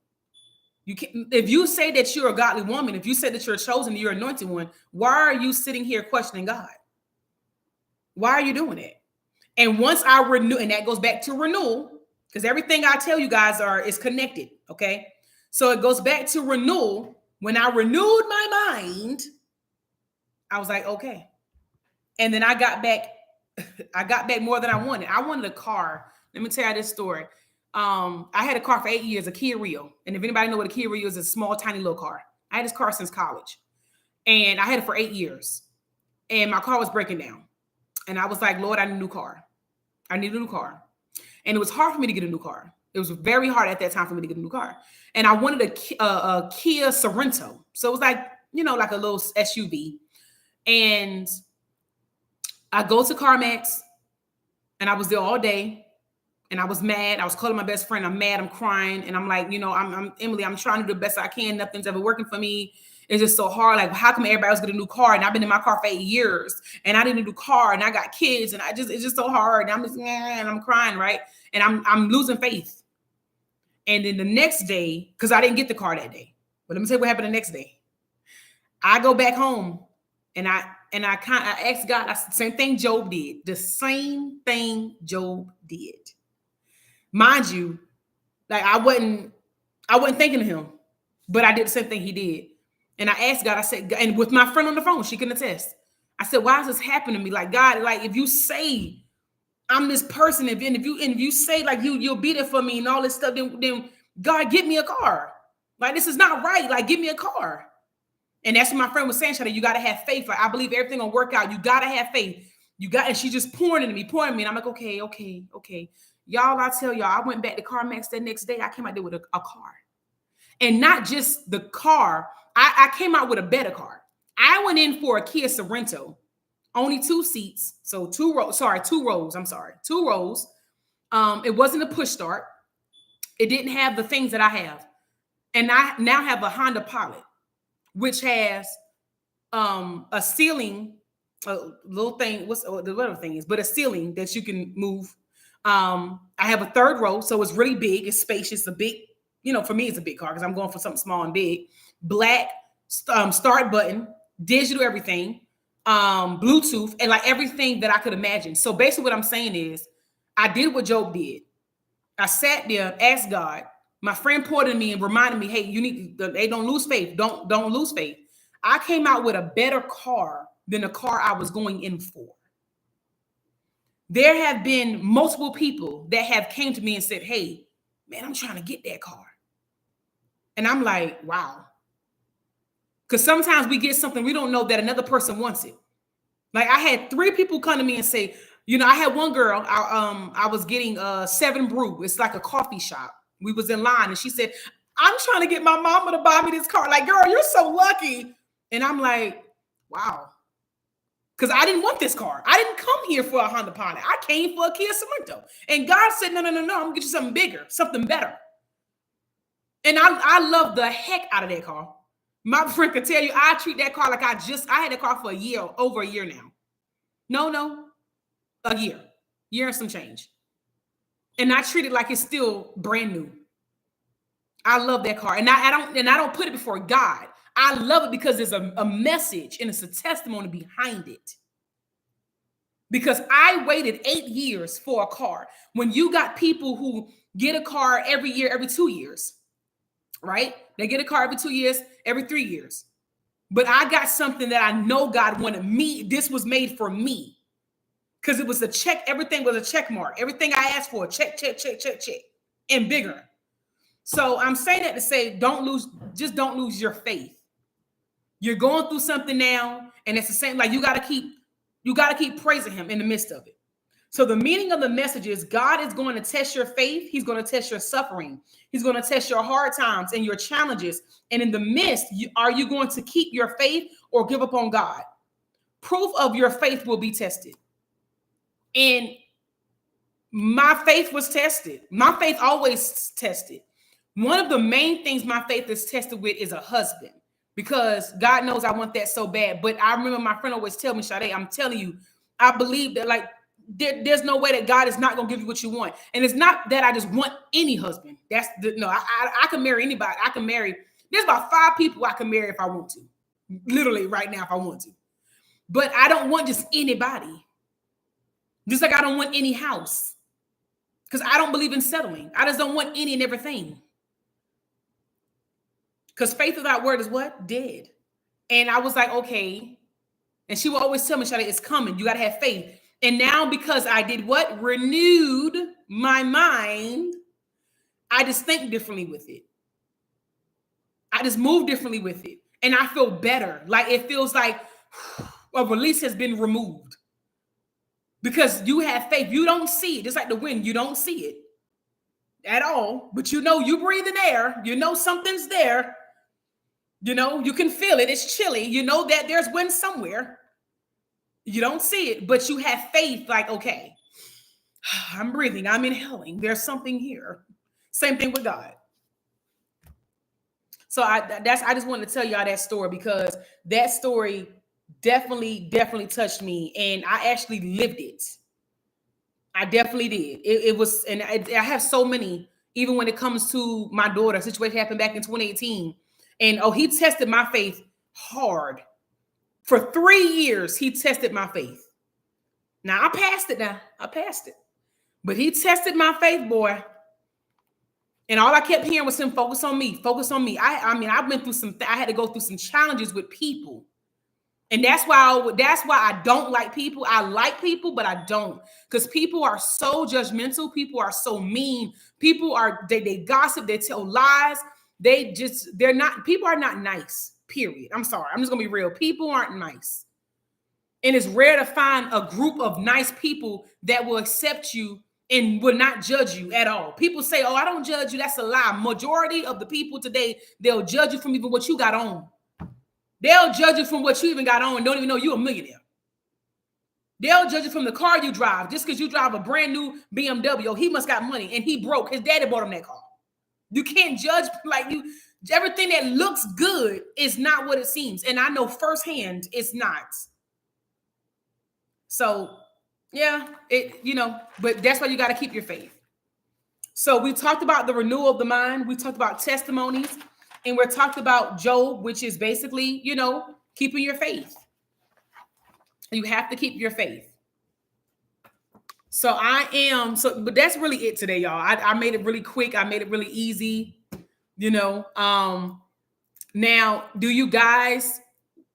Speaker 1: If you say that you're a godly woman, if you say that you're chosen, you're anointed one, why are you sitting here questioning God? Why are you doing it? And once I renew, and that goes back to renewal, because everything I tell you guys is connected, okay? So it goes back to renewal. When I renewed my mind, I was like, okay. And then I got back more than I wanted. I wanted a car. Let me tell you this story. I had a car for 8 years, a Kia Rio. And if anybody know what a Kia Rio is, it's a small, tiny little car. I had this car since college. And I had it for 8 years. And my car was breaking down. And I was like, Lord, I need a new car. I need a new car. And it was hard for me to get a new car. It was very hard at that time for me to get a new car. And I wanted a Kia Sorento. So it was like, like a little SUV. And I go to CarMax. And I was there all day. And I was mad. I was calling my best friend. I'm mad. I'm crying. And I'm like, I'm Emily. I'm trying to do the best I can. Nothing's ever working for me. It's just so hard. Like, how come everybody else get a new car? And I've been in my car for 8 years. And I need a new car. And I got kids. And it's just so hard. And I'm just, and I'm crying, right? And I'm losing faith. And then the next day, because I didn't get the car that day. But let me tell you what happened the next day. I go back home. And I asked God, same thing Job did. The same thing Job did. Mind you, like I wasn't thinking of him, but I did the same thing he did. And I asked God, I said, and with my friend on the phone, she can attest. I said, why is this happening to me? Like, God, like if you say I'm this person, if you say like you'll be there for me and all this stuff, then God, get me a car. Like, this is not right. Like, give me a car. And that's what my friend was saying, Shada, you got to have faith. Like, I believe everything will work out. You got to have faith. And she just pouring into me. And I'm like, okay. Y'all, I tell y'all, I went back to CarMax that next day. I came out there with a car. And not just the car. I came out with a better car. I went in for a Kia Sorento. Only 2 seats. So 2 rows. It wasn't a push start. It didn't have the things that I have. And I now have a Honda Pilot, which has a ceiling, a little thing, whatever thing is, but a ceiling that you can move. I have a 3rd row, so it's really big. It's spacious. A big, for me, it's a big car because I'm going for something small and big. Black start button, digital everything, Bluetooth, and like everything that I could imagine. So basically, what I'm saying is, I did what Job did. I sat there, asked God. My friend poured in me and reminded me, hey, don't lose faith. Don't lose faith. I came out with a better car than the car I was going in for. There have been multiple people that have came to me and said, hey, man, I'm trying to get that car. And I'm like, wow. Because sometimes we get something we don't know that another person wants it. Like I had 3 people come to me and say, I had one girl, I was getting 7 Brew. It's like a coffee shop. We was in line and she said, I'm trying to get my mama to buy me this car. Like, girl, you're so lucky. And I'm like, wow. Because I didn't want this car. I didn't come here for a Honda Pilot. I came for a Kia Sorento. And God said, no, I'm going to get you something bigger, something better. And I love the heck out of that car. My friend could tell you, I treat that car like I had that car for a year, over a year now. No, a year and some change. And I treat it like it's still brand new. I love that car. And I don't put it before God. I love it because there's a message and it's a testimony behind it. Because I waited 8 years for a car. When you got people who get a car every year, every 2 years, right? They get a car every 2 years, every 3 years. But I got something that I know God wanted me. This was made for me. Because it was a check. Everything was a check mark. Everything I asked for, check. And bigger. So I'm saying that to say, don't lose your faith. You're going through something now, and it's the same. Like you gotta keep praising him in the midst of it. So the meaning of the message is God is going to test your faith. He's going to test your suffering. He's going to test your hard times and your challenges. And in the midst, are you going to keep your faith or give up on God? Proof of your faith will be tested. And my faith was tested. My faith always tested. One of the main things my faith is tested with is a husband, because God knows I want that so bad. But I remember my friend always tell me, Sade, I'm telling you, I believe that like there's no way that God is not going to give you what you want. And it's not that I just want any husband. That's no, I can marry anybody. I can marry. There's about 5 people I can marry if I want to, literally right now if I want to. But I don't want just anybody. Just like I don't want any house, because I don't believe in settling. I just don't want any and everything. Because faith without word is what? Dead. And I was like, okay. And she would always tell me, Shadi, it's coming. You got to have faith. And now because I did what? Renewed my mind, I just think differently with it. I just move differently with it. And I feel better. Like it feels like a release has been removed. Because you have faith. You don't see it. Just like the wind, you don't see it at all. But you know you breathe in air. You know something's there. You know, you can feel it. It's chilly. You know that there's wind somewhere. You don't see it, but you have faith like, okay, I'm breathing. I'm inhaling. There's something here. Same thing with God. So I just wanted to tell y'all that story, because that story definitely touched me, and I actually lived it. I definitely did. It was, and I have so many, even when it comes to my daughter. Situation happened back in 2018. And he tested my faith hard. For 3 years, he tested my faith. Now, I passed it. But he tested my faith, boy. And all I kept hearing was him, focus on me, focus on me. I mean, I went through I had to go through some challenges with people. And that's why I don't like people. I like people, but I don't. Because people are so judgmental. People are so mean. People are, they gossip, they tell lies. People are not nice, period. I'm sorry. I'm just going to be real. People aren't nice. And it's rare to find a group of nice people that will accept you and will not judge you at all. People say, oh, I don't judge you. That's a lie. Majority of the people today, they'll judge you from even what you got on. They'll judge you from what you even got on and don't even know you're a millionaire. They'll judge you from the car you drive. Just because you drive a brand new BMW, he must got money and he broke. His daddy bought him that car. You can't judge like you. Everything that looks good is not what it seems. And I know firsthand it's not. So, yeah, but that's why you got to keep your faith. So we talked about the renewal of the mind. We talked about testimonies. And we're talked about Job, which is basically, keeping your faith. You have to keep your faith. But that's really it today, y'all. I made it really quick. I made it really easy, Now, do you guys,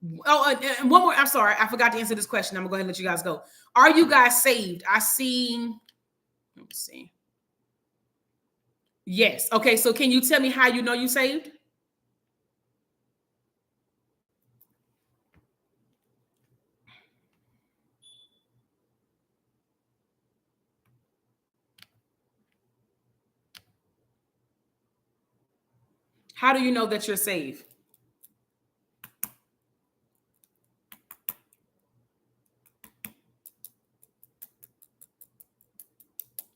Speaker 1: and one more, I'm sorry, I forgot to answer this question. I'm gonna go ahead and let you guys go. Are you guys saved? Let's see. Yes. Okay, so can you tell me how you know you saved? How do you know that you're saved?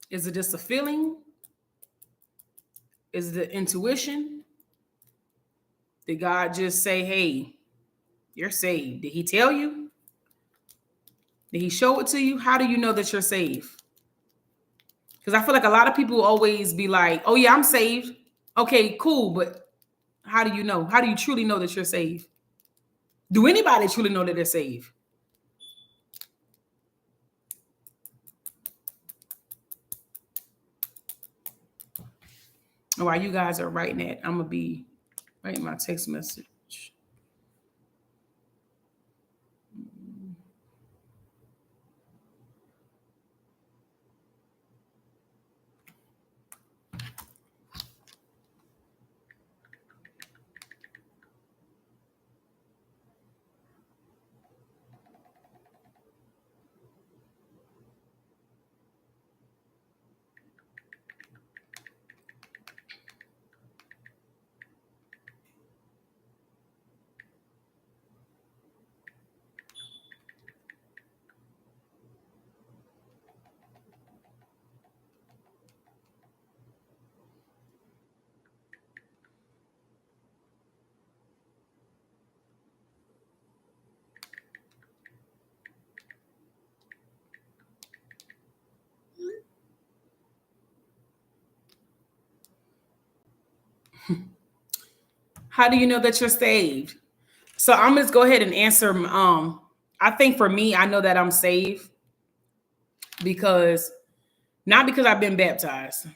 Speaker 1: Is it just a feeling? Is it intuition? Did God just say, hey, you're saved? Did he tell you? Did he show it to you? How do you know that you're saved? Because I feel like a lot of people always be like, oh yeah, I'm saved. Okay, cool. But how do you know? How do you truly know that you're saved? Do anybody truly know that they're saved? While you guys are writing that, I'm going to be writing my text message. How do you know that you're saved? So I'm gonna just go ahead and answer. I think for me, I know that I'm saved because not because I've been baptized.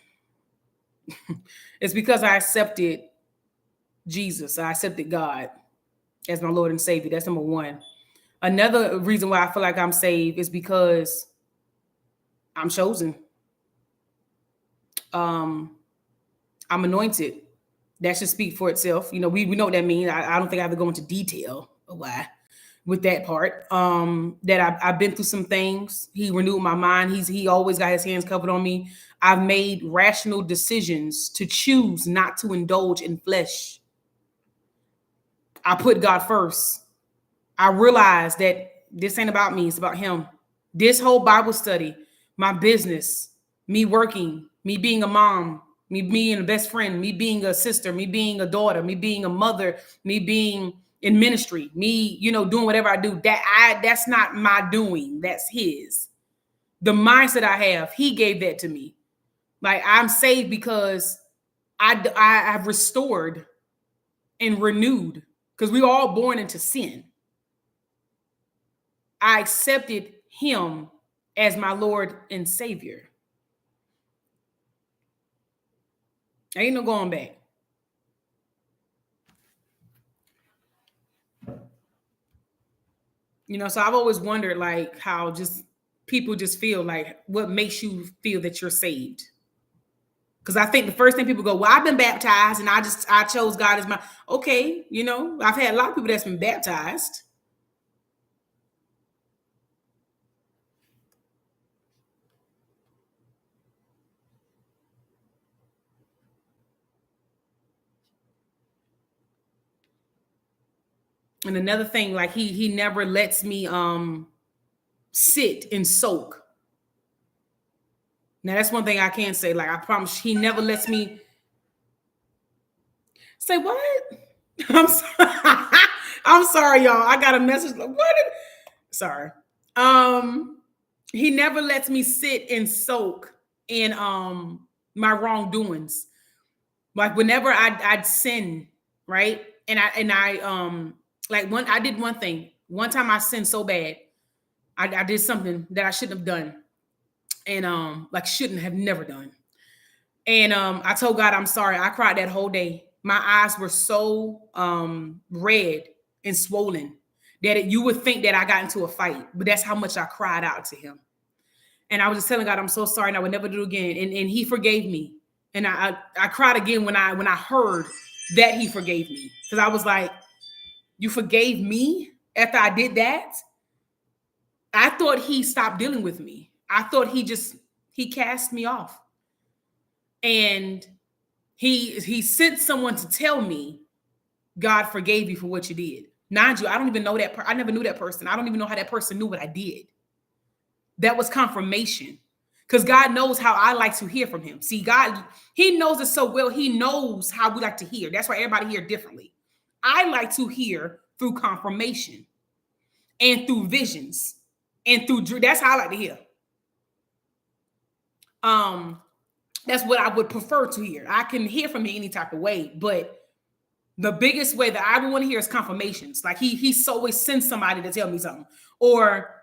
Speaker 1: It's because I accepted Jesus. I accepted God as my Lord and Savior. That's number one. Another reason why I feel like I'm saved is because I'm chosen. I'm anointed. That should speak for itself. You know, we know what that means. I don't think I have to go into detail of why with that part. That I've been through some things. He renewed my mind. He always got his hands covered on me. I've made rational decisions to choose not to indulge in flesh. I put God first. I realized that this ain't about me, it's about him. This whole Bible study, my business, me working, me being a mom, me being a best friend, me being a sister, me being a daughter, me being a mother, me being in ministry, me, doing whatever I do, that's not my doing, that's his. The mindset I have, he gave that to me. Like, I'm saved because I've restored and renewed, because we were all born into sin. I accepted him as my Lord and Savior. Ain't no going back. So I've always wondered, like, how just people just feel, like, what makes you feel that you're saved? Because I think the first thing people go, well, I've been baptized and I chose God as my, okay, I've had a lot of people that's been baptized. And another thing, like, he never lets me sit and soak. Now that's one thing I can say. Like, I promise, he never lets me say what? I'm sorry. I'm sorry, y'all. I got a message. Like, what? Sorry. He never lets me sit and soak in my wrongdoings. Like, whenever I'd sin, right? And I I did one thing. One time I sinned so bad. I did something that I shouldn't have done. And shouldn't have never done. And I told God I'm sorry. I cried that whole day. My eyes were so red and swollen that you would think that I got into a fight, but that's how much I cried out to him. And I was just telling God, I'm so sorry, and I would never do it again. And he forgave me. And I cried again when I heard that he forgave me. Because I was like, you forgave me after I did that? I thought he stopped dealing with me. I thought he cast me off. And he sent someone to tell me, God forgave you for what you did. Mind you, I don't even know that. I never knew that person. I don't even know how that person knew what I did. That was confirmation. Because God knows how I like to hear from him. See, God, he knows it so well. He knows how we like to hear. That's why everybody hear differently. I like to hear through confirmation and through visions and through, that's how I like to hear. That's what I would prefer to hear. I can hear from him any type of way, but the biggest way that I would want to hear is confirmations. Like he always sends somebody to tell me something, or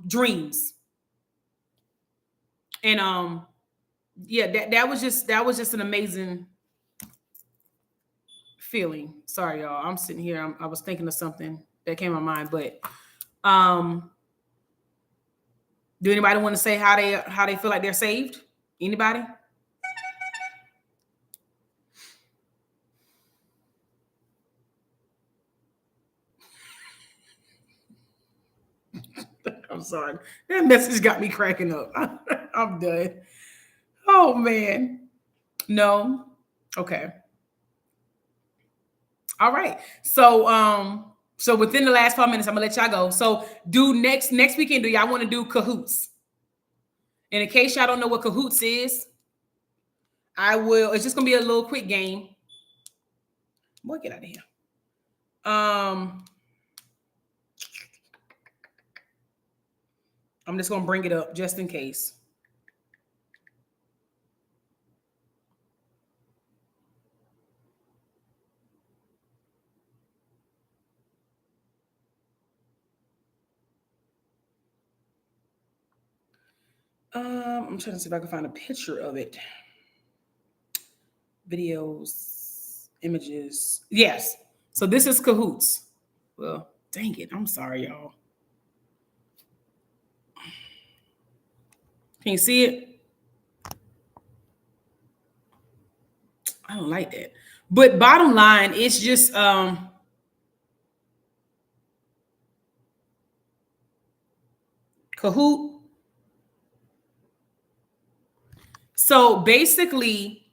Speaker 1: dreams. And yeah, that was just an amazing feeling. Sorry, y'all. I'm sitting here. I was thinking of something that came to my mind, but do anybody want to say how they feel like they're saved? Anybody? I'm sorry. That message got me cracking up. I'm done. Oh man. No. Okay. All right. So within the last 5 minutes, I'm gonna let y'all go. So next weekend, do y'all want to do cahoots? And in case y'all don't know what cahoots is, it's just gonna be a little quick game. Boy, get out of here. I'm just gonna bring it up just in case. I'm trying to see if I can find a picture of it. Videos, images. Yes. So this is Cahoots. Well, dang it. I'm sorry, y'all. Can you see it? I don't like that. But bottom line, it's just Kahoot. So basically,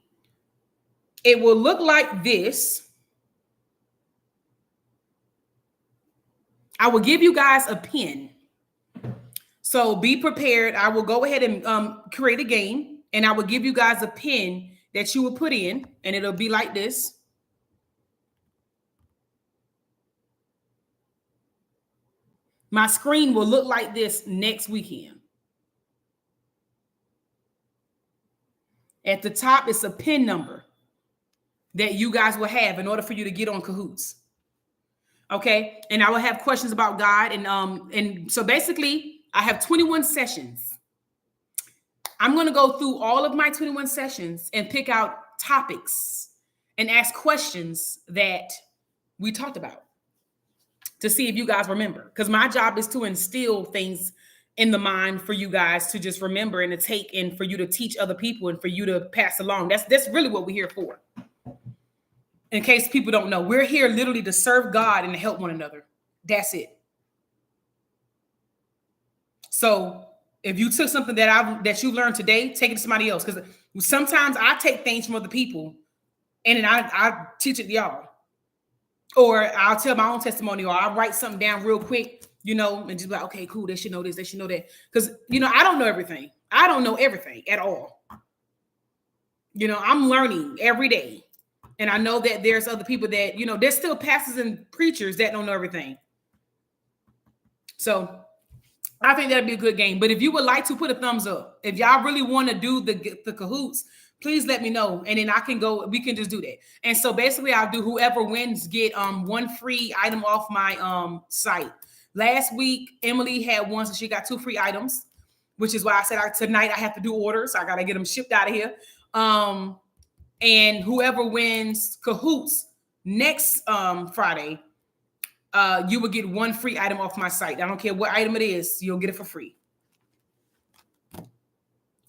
Speaker 1: it will look like this. I will give you guys a pin. So be prepared. I will go ahead and create a game, and I will give you guys a pin that you will put in, and it'll be like this. My screen will look like this next weekend. At the top, it's a pin number that you guys will have in order for you to get on Cahoots. Okay, and I will have questions about God, and so basically, I have 21 sessions. I'm going to go through all of my 21 sessions and pick out topics and ask questions that we talked about to see if you guys remember. Because my job is to instill things in the mind for you guys to just remember and to take, and for you to teach other people and for you to pass along. That's really what we're here for. In case people don't know, we're here literally to serve God and to help one another. That's it. So if you took something that you learned today, take it to somebody else. Because sometimes I take things from other people and then I teach it to y'all. Or I'll tell my own testimony, or I'll write something down real quick, and just be like, okay, cool, they should know this, they should know that. Because, I don't know everything. I don't know everything at all. I'm learning every day. And I know that there's other people that, there's still pastors and preachers that don't know everything. So I think that'd be a good game. But if you would like to put a thumbs up, if y'all really want to do the Cahoots, please let me know. And then we can just do that. And so basically I'll do whoever wins get one free item off my site. Last week, Emily had one, so she got 2 free items, which is why I said tonight I have to do orders. So I got to get them shipped out of here. And whoever wins Cahoots next Friday, you will get 1 free item off my site. I don't care what item it is, you'll get it for free.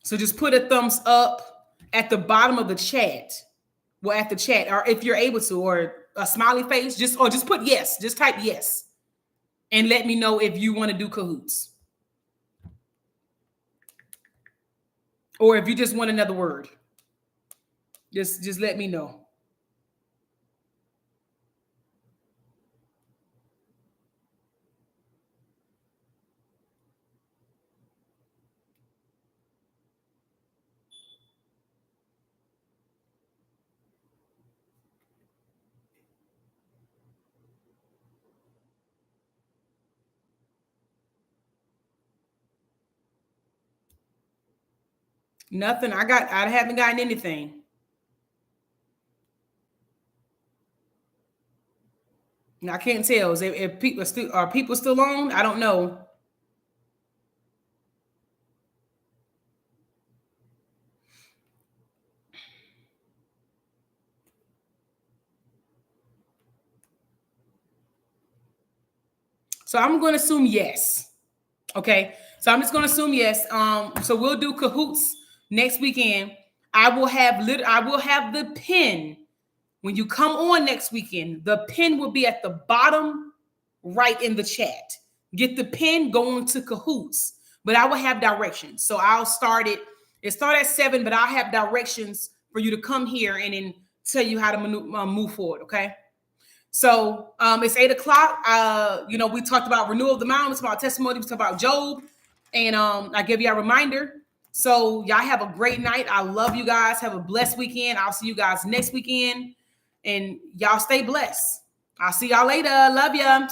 Speaker 1: So just put a thumbs up at the bottom of the chat. Well, at the chat, or if you're able to, or a smiley face, just put yes. Just type yes. And let me know if you want to do Cahoots. Or if you just want another word. Just let me know. Nothing. I haven't gotten anything. I can't tell. If people are people still on? I don't know. So I'm going to assume yes. Okay. So I'm just going to assume yes. So we'll do Cahoots next weekend. I will have the pin when you come on next weekend. The pin will be at the bottom right in the chat. Get the pin going to Cahoots, but I will have directions. So I'll start it. It starts at 7, but I'll have directions for you to come here and then tell you how to move forward. Okay. So it's 8 o'clock. We talked about Renewal of the Mind. We talked about testimony. We talked about Job. And I give you a reminder. So y'all have a great night. I love you guys. Have a blessed weekend. I'll see you guys next weekend. And y'all stay blessed. I'll see y'all later. Love ya.